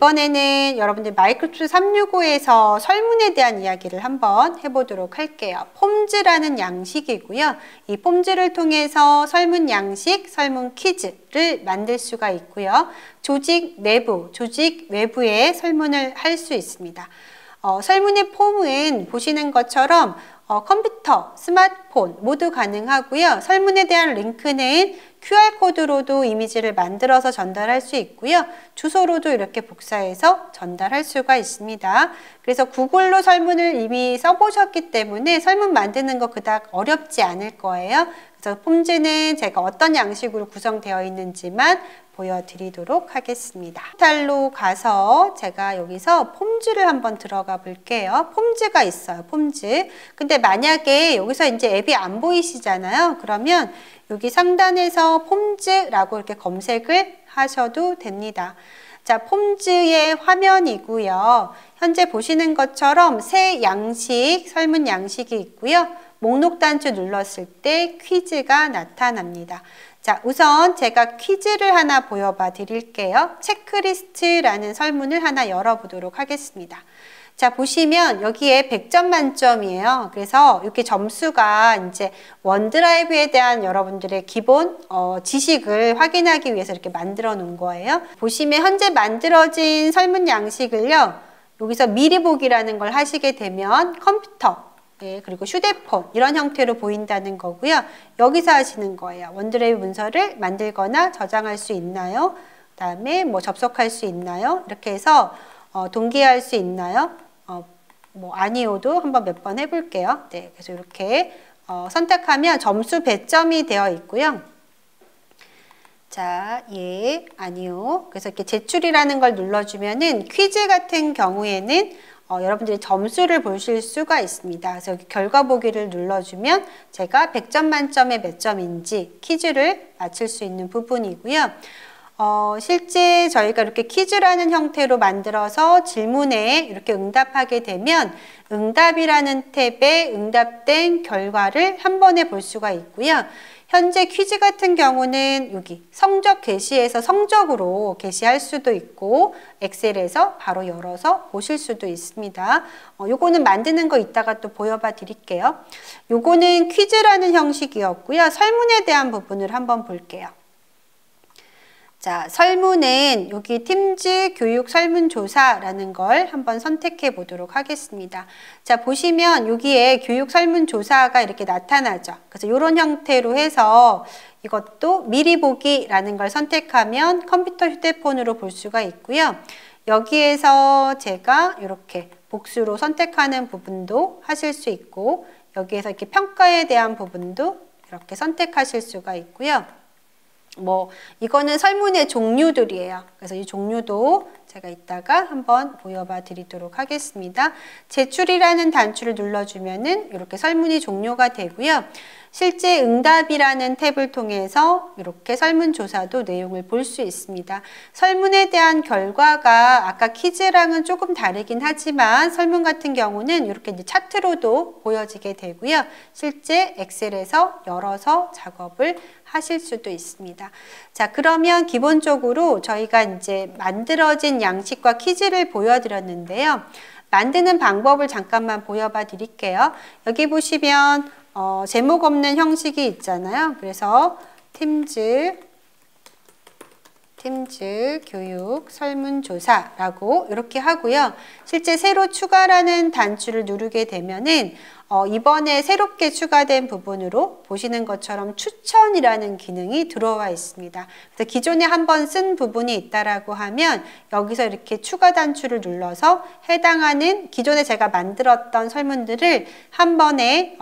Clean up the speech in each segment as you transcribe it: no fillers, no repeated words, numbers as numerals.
이번에는 여러분들 마이크로소프트 365에서 설문에 대한 이야기를 한번 해보도록 할게요. 폼즈라는 양식이고요. 이 폼즈를 통해서 설문 양식, 설문 퀴즈를 만들 수가 있고요. 조직 내부, 조직 외부에 설문을 할 수 있습니다. 설문의 폼은 보시는 것처럼 컴퓨터, 스마트폰 모두 가능하고요. 설문에 대한 링크는 QR코드로도 이미지를 만들어서 전달할 수 있고요. 주소로도 이렇게 복사해서 전달할 수가 있습니다. 그래서 구글로 설문을 이미 써보셨기 때문에 설문 만드는 거 그닥 어렵지 않을 거예요. 그래서 폼즈는 제가 어떤 양식으로 구성되어 있는지만 보여드리도록 하겠습니다. 포탈로 가서 제가 여기서 폼즈를 한번 들어가 볼게요. 폼즈가 있어요. 폼즈. 근데 만약에 여기서 이제 앱이 안 보이시잖아요. 그러면 여기 상단에서 폼즈라고 이렇게 검색을 하셔도 됩니다. 자, 폼즈의 화면이고요. 현재 보시는 것처럼 새 양식, 설문 양식이 있고요. 목록 단추 눌렀을 때 퀴즈가 나타납니다. 자, 우선 제가 퀴즈를 하나 보여봐 드릴게요. 체크리스트라는 설문을 하나 열어보도록 하겠습니다. 자, 보시면 여기에 100점 만점이에요. 그래서 이렇게 점수가 이제 원드라이브에 대한 여러분들의 기본 지식을 확인하기 위해서 이렇게 만들어 놓은 거예요. 보시면 현재 만들어진 설문 양식을요. 여기서 미리 보기라는 걸 하시게 되면 컴퓨터, 네, 그리고 휴대폰 이런 형태로 보인다는 거고요. 여기서 하시는 거예요. 원드라이브 문서를 만들거나 저장할 수 있나요? 그 다음에 뭐 접속할 수 있나요? 이렇게 해서 동기화할 수 있나요? 뭐 아니오도 한번 몇 번 해볼게요. 네, 그래서 이렇게 선택하면 점수 배점이 되어 있고요. 자, 예, 아니요. 그래서 이렇게 제출이라는 걸 눌러주면은 퀴즈 같은 경우에는 여러분들이 점수를 보실 수가 있습니다. 그래서 여기 결과 보기를 눌러주면 제가 100점 만점에 몇 점인지 퀴즈를 맞출 수 있는 부분이고요. 실제 저희가 이렇게 퀴즈라는 형태로 만들어서 질문에 이렇게 응답하게 되면 응답이라는 탭에 응답된 결과를 한 번에 볼 수가 있고요. 현재 퀴즈 같은 경우는 여기 성적 게시에서 성적으로 게시할 수도 있고 엑셀에서 바로 열어서 보실 수도 있습니다. 요거는 만드는 거 이따가 또 보여봐 드릴게요. 요거는 퀴즈라는 형식이었고요. 설문에 대한 부분을 한번 볼게요. 자, 설문은 여기 팀즈 교육 설문조사라는 걸 한번 선택해 보도록 하겠습니다. 자, 보시면 여기에 교육 설문조사가 이렇게 나타나죠. 그래서 이런 형태로 해서 이것도 미리 보기라는 걸 선택하면 컴퓨터 휴대폰으로 볼 수가 있고요. 여기에서 제가 이렇게 복수로 선택하는 부분도 하실 수 있고 여기에서 이렇게 평가에 대한 부분도 이렇게 선택하실 수가 있고요. 뭐 이거는 설문의 종류들이에요. 그래서 이 종류도 제가 이따가 한번 보여봐 드리도록 하겠습니다. 제출이라는 단추를 눌러주면은 이렇게 설문이 종료가 되고요. 실제 응답이라는 탭을 통해서 이렇게 설문조사도 내용을 볼 수 있습니다. 설문에 대한 결과가 아까 퀴즈랑은 조금 다르긴 하지만 설문 같은 경우는 이렇게 이제 차트로도 보여지게 되고요. 실제 엑셀에서 열어서 작업을 하실 수도 있습니다. 자, 그러면 기본적으로 저희가 이제 만들어진 양식과 퀴즈를 보여드렸는데요. 만드는 방법을 잠깐만 보여봐 드릴게요. 여기 보시면 제목 없는 형식이 있잖아요. 그래서 팀즈 교육 설문조사라고 이렇게 하고요. 실제 새로 추가라는 단추를 누르게 되면은 이번에 새롭게 추가된 부분으로 보시는 것처럼 추천이라는 기능이 들어와 있습니다. 그래서 기존에 한번 쓴 부분이 있다라고 하면 여기서 이렇게 추가 단추를 눌러서 해당하는 기존에 제가 만들었던 설문들을 한 번에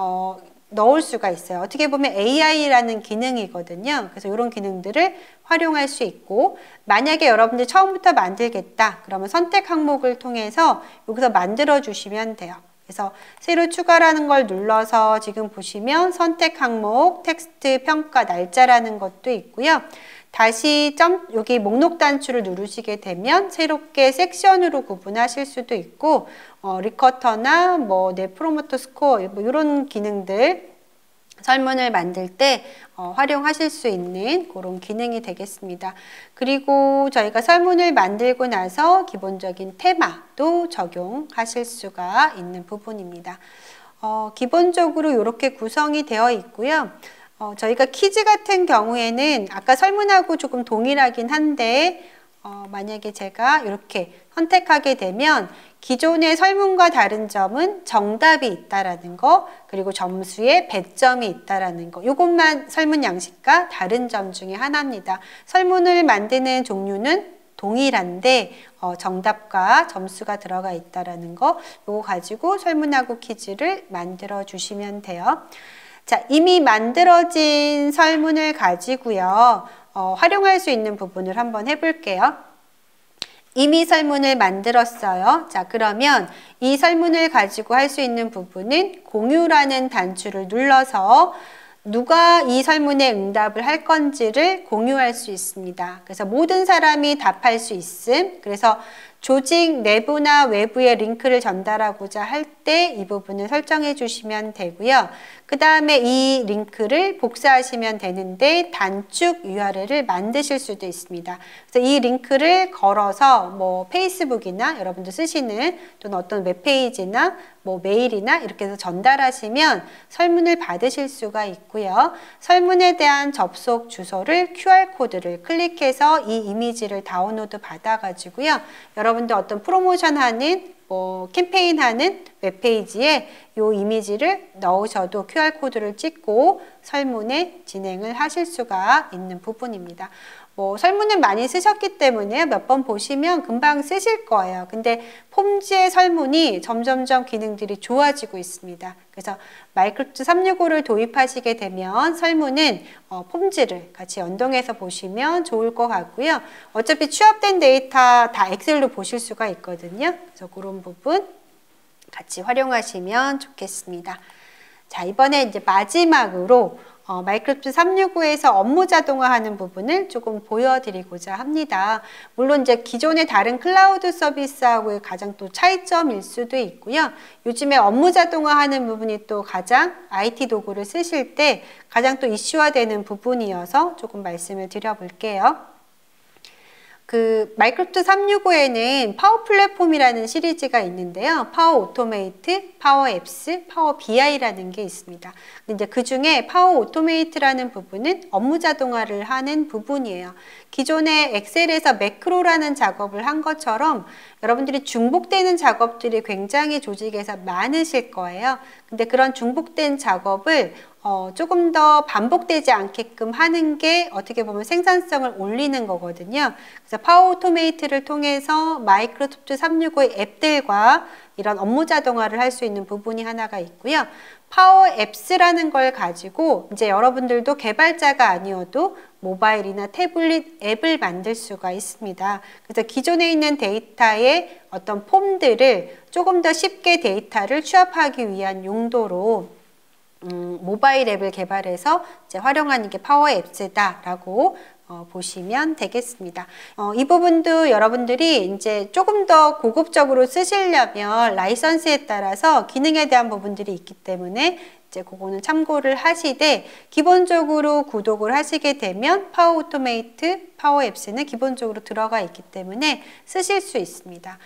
넣을 수가 있어요. 어떻게 보면 AI라는 기능이거든요. 그래서 이런 기능들을 활용할 수 있고 만약에 여러분들 처음부터 만들겠다 그러면 선택 항목을 통해서 여기서 만들어 주시면 돼요. 그래서 새로 추가라는 걸 눌러서 지금 보시면 선택 항목, 텍스트, 평가, 날짜라는 것도 있고요. 다시 여기 목록 단추를 누르시게 되면 새롭게 섹션으로 구분하실 수도 있고 리커터나 뭐 넷 프로모터 스코어 뭐 이런 기능들 설문을 만들 때 활용하실 수 있는 그런 기능이 되겠습니다. 그리고 저희가 설문을 만들고 나서 기본적인 테마도 적용하실 수가 있는 부분입니다. 기본적으로 이렇게 구성이 되어 있고요. 저희가 퀴즈 같은 경우에는 아까 설문하고 조금 동일하긴 한데 만약에 제가 이렇게 선택하게 되면 기존의 설문과 다른 점은 정답이 있다라는 거, 그리고 점수에 배점이 있다라는 거, 이것만 설문 양식과 다른 점 중에 하나입니다. 설문을 만드는 종류는 동일한데 정답과 점수가 들어가 있다라는 거, 이거 가지고 설문하고 퀴즈를 만들어 주시면 돼요. 자, 이미 만들어진 설문을 가지고요. 활용할 수 있는 부분을 한번 해볼게요. 이미 설문을 만들었어요. 자, 그러면 이 설문을 가지고 할 수 있는 부분은 공유라는 단추를 눌러서 누가 이 설문에 응답을 할 건지를 공유할 수 있습니다. 그래서 모든 사람이 답할 수 있음. 그래서 조직 내부나 외부에 링크를 전달하고자 할 때 이 부분을 설정해 주시면 되고요. 그 다음에 이 링크를 복사하시면 되는데 단축 URL을 만드실 수도 있습니다. 그래서 이 링크를 걸어서 뭐 페이스북이나 여러분들 쓰시는 또는 어떤 웹페이지나 뭐 메일이나 이렇게 해서 전달하시면 설문을 받으실 수가 있고요. 설문에 대한 접속 주소를 QR코드를 클릭해서 이 이미지를 다운로드 받아가지고요. 여러분들 어떤 프로모션 하는 캠페인 하는 웹페이지에 이 이미지를 넣으셔도 QR코드를 찍고 설문에 진행을 하실 수가 있는 부분입니다. 설문을 많이 쓰셨기 때문에 몇 번 보시면 금방 쓰실 거예요. 근데 폼지의 설문이 점점점 기능들이 좋아지고 있습니다. 그래서 마이크로소프트 365를 도입하시게 되면 설문은 폼지를 같이 연동해서 보시면 좋을 것 같고요. 어차피 취합된 데이터 다 엑셀로 보실 수가 있거든요. 그래서 그런 부분 같이 활용하시면 좋겠습니다. 자, 이번에 이제 마지막으로 마이크로소프트 365에서 업무 자동화하는 부분을 조금 보여드리고자 합니다. 물론 이제 기존의 다른 클라우드 서비스하고의 가장 또 차이점일 수도 있고요. 요즘에 업무 자동화하는 부분이 또 가장 IT 도구를 쓰실 때 가장 또 이슈화되는 부분이어서 조금 말씀을 드려볼게요. 마이크로소프트 365에는 파워 플랫폼이라는 시리즈가 있는데요. 파워 오토메이트, 파워 앱스, 파워 BI라는 게 있습니다. 근데 이제 그 중에 파워 오토메이트라는 부분은 업무 자동화를 하는 부분이에요. 기존에 엑셀에서 매크로라는 작업을 한 것처럼 여러분들이 중복되는 작업들이 굉장히 조직에서 많으실 거예요. 근데 그런 중복된 작업을 조금 더 반복되지 않게끔 하는 게 어떻게 보면 생산성을 올리는 거거든요. 그래서 파워 오토메이트를 통해서 마이크로소프트 365의 앱들과 이런 업무 자동화를 할 수 있는 부분이 하나가 있고요. 파워 앱스라는 걸 가지고 이제 여러분들도 개발자가 아니어도 모바일이나 태블릿 앱을 만들 수가 있습니다. 그래서 기존에 있는 데이터의 어떤 폼들을 조금 더 쉽게 데이터를 취합하기 위한 용도로 모바일 앱을 개발해서 이제 활용하는 게 파워 앱스다라고 보시면 되겠습니다. 이 부분도 여러분들이 이제 조금 더 고급적으로 쓰시려면 라이선스에 따라서 기능에 대한 부분들이 있기 때문에 이제 그거는 참고를 하시되 기본적으로 구독을 하시게 되면 파워 오토메이트, 파워 앱스는 기본적으로 들어가 있기 때문에 쓰실 수 있습니다.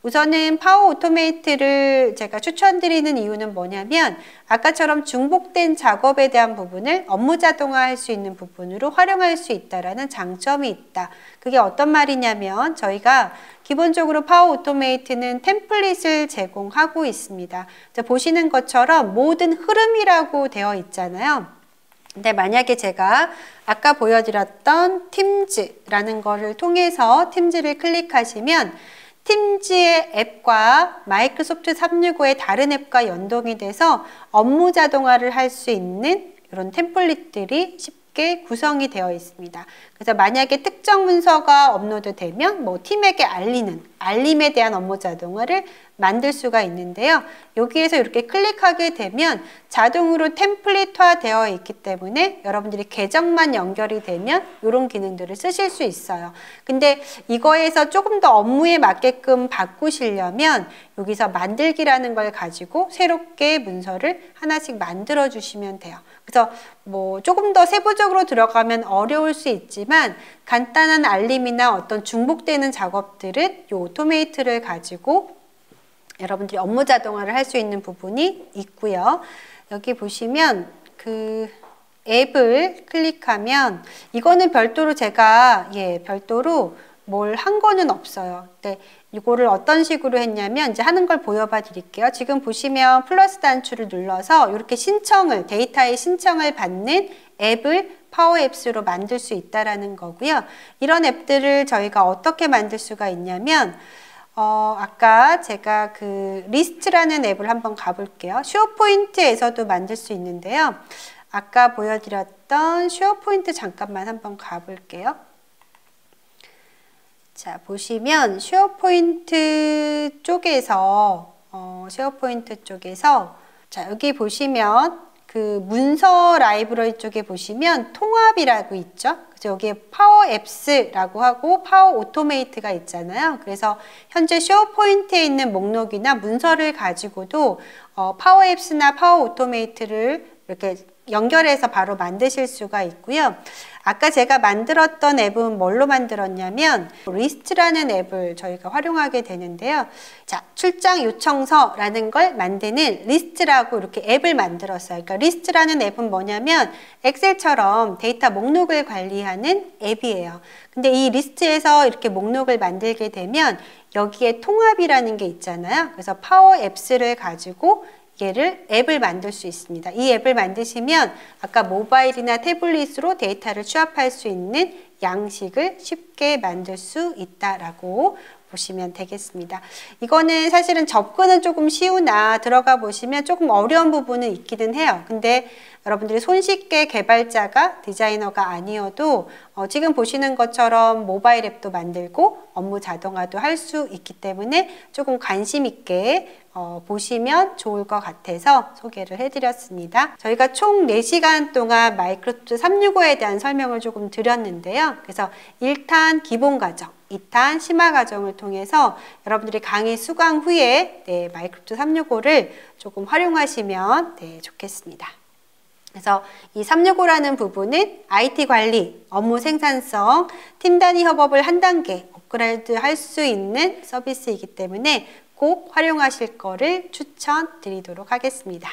우선은 파워 오토메이트를 제가 추천드리는 이유는 뭐냐면 아까처럼 중복된 작업에 대한 부분을 업무 자동화할 수 있는 부분으로 활용할 수 있다는 장점이 있다. 그게 어떤 말이냐면 저희가 기본적으로 파워 오토메이트는 템플릿을 제공하고 있습니다. 보시는 것처럼 모든 흐름이라고 되어 있잖아요. 근데 만약에 제가 아까 보여드렸던 팀즈라는 거를 통해서 팀즈를 클릭하시면 팀즈의 앱과 마이크로소프트 365의 다른 앱과 연동이 돼서 업무 자동화를 할 수 있는 이런 템플릿들이 쉽게 구성이 되어 있습니다. 그래서 만약에 특정 문서가 업로드되면 뭐 팀에게 알리는 알림에 대한 업무 자동화를 만들 수가 있는데요. 여기에서 이렇게 클릭하게 되면 자동으로 템플릿화 되어 있기 때문에 여러분들이 계정만 연결이 되면 이런 기능들을 쓰실 수 있어요. 근데 이거에서 조금 더 업무에 맞게끔 바꾸시려면 여기서 만들기라는 걸 가지고 새롭게 문서를 하나씩 만들어 주시면 돼요. 그래서 뭐 조금 더 세부적으로 들어가면 어려울 수 있지만 간단한 알림이나 어떤 중복되는 작업들은 이 오토메이트를 가지고 여러분들이 업무 자동화를 할 수 있는 부분이 있고요. 여기 보시면 그 앱을 클릭하면 이거는 별도로 제가 별도로 뭘 한 거는 없어요. 근데 이거를 어떤 식으로 했냐면 이제 하는 걸 보여봐 드릴게요. 지금 보시면 플러스 단추를 눌러서 이렇게 신청을 데이터의 신청을 받는 앱을 파워앱스로 만들 수 있다라는 거고요. 이런 앱들을 저희가 어떻게 만들 수가 있냐면 아까 제가 그 리스트라는 앱을 한번 가볼게요. 쉐어포인트에서도 만들 수 있는데요. 아까 보여드렸던 쉐어포인트 잠깐만 한번 가볼게요. 자, 보시면 쉐어포인트 쪽에서 자, 여기 보시면 그 문서 라이브러리 쪽에 보시면 통합이라고 있죠. 그래서 여기에 파워 앱스라고 하고 파워 오토메이트가 있잖아요. 그래서 현재 쉐어포인트에 있는 목록이나 문서를 가지고도 파워 앱스나 파워 오토메이트를 이렇게 연결해서 바로 만드실 수가 있고요. 아까 제가 만들었던 앱은 뭘로 만들었냐면 리스트라는 앱을 저희가 활용하게 되는데요. 자, 출장 요청서라는 걸 만드는 리스트라고 이렇게 앱을 만들었어요. 그러니까 리스트라는 앱은 뭐냐면 엑셀처럼 데이터 목록을 관리하는 앱이에요. 근데 이 리스트에서 이렇게 목록을 만들게 되면 여기에 통합이라는 게 있잖아요. 그래서 파워 앱스를 가지고 얘를 앱을 만들 수 있습니다. 이 앱을 만드시면 아까 모바일이나 태블릿으로 데이터를 취합할 수 있는 양식을 쉽게 만들 수 있다라고 보시면 되겠습니다. 이거는 사실은 접근은 조금 쉬우나 들어가 보시면 조금 어려운 부분은 있기는 해요. 근데 여러분들이 손쉽게 개발자가 디자이너가 아니어도 지금 보시는 것처럼 모바일 앱도 만들고 업무 자동화도 할 수 있기 때문에 조금 관심 있게 보시면 좋을 것 같아서 소개를 해드렸습니다. 저희가 총 4시간 동안 마이크로소프트 365에 대한 설명을 조금 드렸는데요. 그래서 1탄 기본 과정, 2탄 심화 과정을 통해서 여러분들이 강의 수강 후에 마이크로소프트 365를 조금 활용하시면 좋겠습니다. 그래서 이 365라는 부분은 IT 관리, 업무 생산성, 팀 단위 협업을 한 단계 업그레이드 할 수 있는 서비스이기 때문에 꼭 활용하실 거를 추천드리도록 하겠습니다.